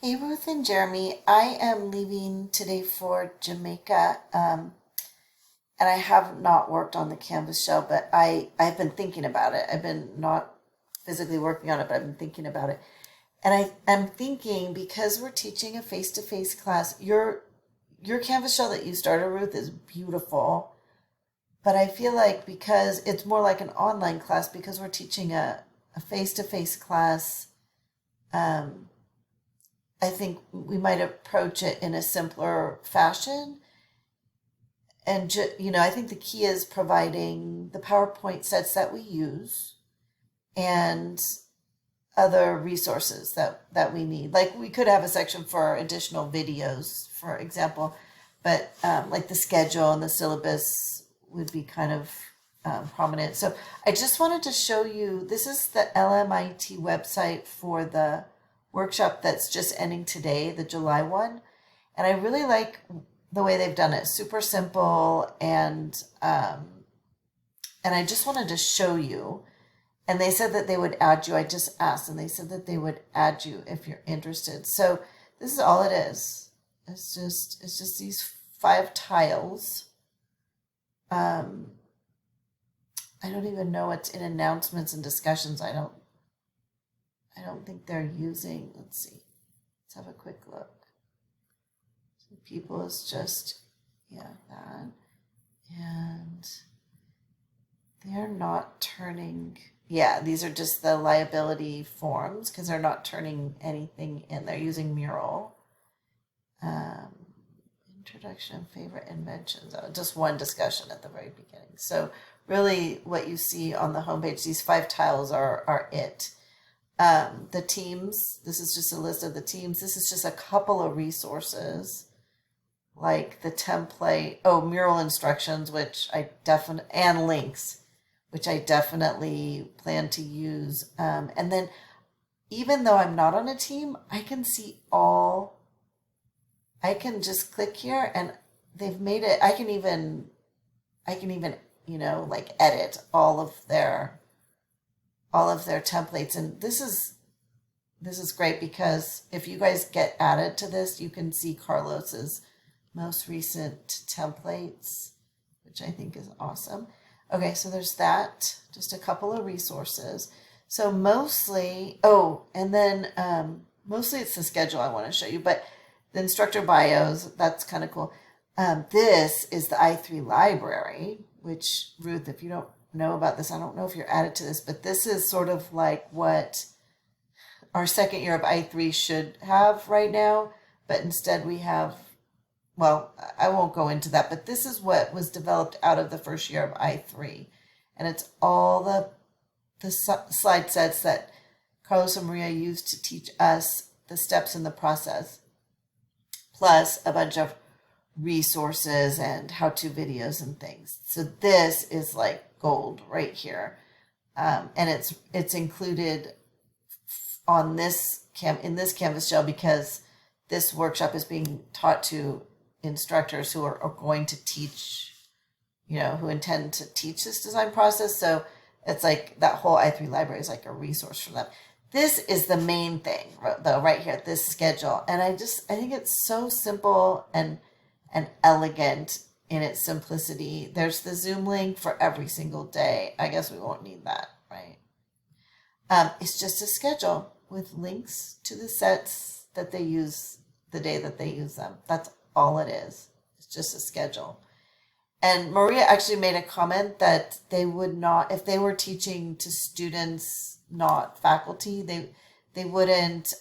Hey, Ruth and Jeremy, I am leaving today for Jamaica, and I have not worked on the Canvas shell, but I've been thinking about it. I've been not physically working on it, but I've been thinking about it. And I'm thinking because we're teaching a face-to-face class, your Canvas shell that you started, Ruth, is beautiful. But I feel like because it's more like an online class, because we're teaching a face-to-face class, um, I think we might approach it in a simpler fashion. And, I think the key is providing the PowerPoint sets that we use and other resources that we need. Like we could have a section for additional videos, for example, but like the schedule and the syllabus would be kind of prominent. So I just wanted to show you, this is the LMIT website for the workshop that's just ending today, the July one. And I really like the way they've done it. Super simple, and I just wanted to show you. And they said that they would add you. I just asked, and they said that they would add you if you're interested. So this is all it is. It's just these 5 tiles. I don't even know what's in announcements and discussions. I don't think they're using. Let's see. Let's have a quick look. So people is just, yeah, that. And they're not turning, yeah, these are just the liability forms because they're not turning anything in. They're using Mural. Um, Introduction, favorite inventions. Oh, just one discussion at the very beginning. So really what you see on the homepage, these 5 tiles are it. The teams, this is just a list of the teams. This is just a couple of resources like the template, mural instructions, which I definitely, and links, which I definitely plan to use. And then even though I'm not on a team, I can just click here and they've made it, I can even, like edit all of their templates. And this is great because if you guys get added to this, you can see Carlos's most recent templates, which I think is awesome. Okay, so there's that, just a couple of resources. So mostly, and then mostly it's the schedule I want to show you, but the instructor bios, that's kind of cool. This is the I3 library, which, Ruth, if you don't know about this, I don't know if you're added to this, but this is sort of like what our second year of I3 should have right now, but instead we have, well, I won't go into that, but this is what was developed out of the first year of I3. And it's all the slide sets that Carlos and Maria used to teach us the steps in the process, plus a bunch of resources and how-to videos and things. So this is like gold right here. And it's included on this in this Canvas shell because this workshop is being taught to instructors who are going to teach, who intend to teach this design process. So it's like that whole I3 library is like a resource for them. This is the main thing, though, right here, this schedule. And I think it's so simple and elegant in its simplicity. There's the Zoom link for every single day. I guess we won't need that, right? It's just a schedule with links to the sets that they use the day that they use them. That's all it is. It's just a schedule. And Maria actually made a comment that they would not, if they were teaching to students, not faculty, they wouldn't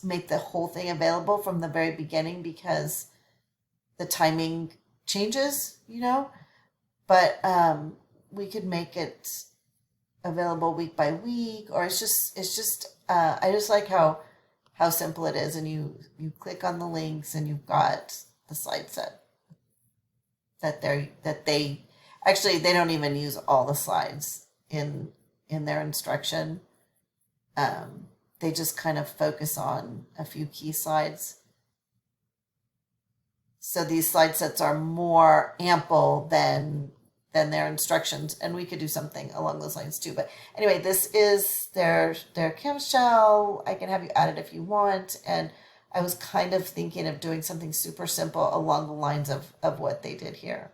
make the whole thing available from the very beginning because the timing changes, but we could make it available week by week, or it's just I just like how simple it is, and you click on the links and you've got the slide set that they actually, they don't even use all the slides in their instruction. They just kind of focus on a few key slides. So these slide sets are more ample than than their instructions, and we could do something along those lines too. But anyway, this is their chem shell. I can have you add it if you want, and I was kind of thinking of doing something super simple along the lines of what they did here.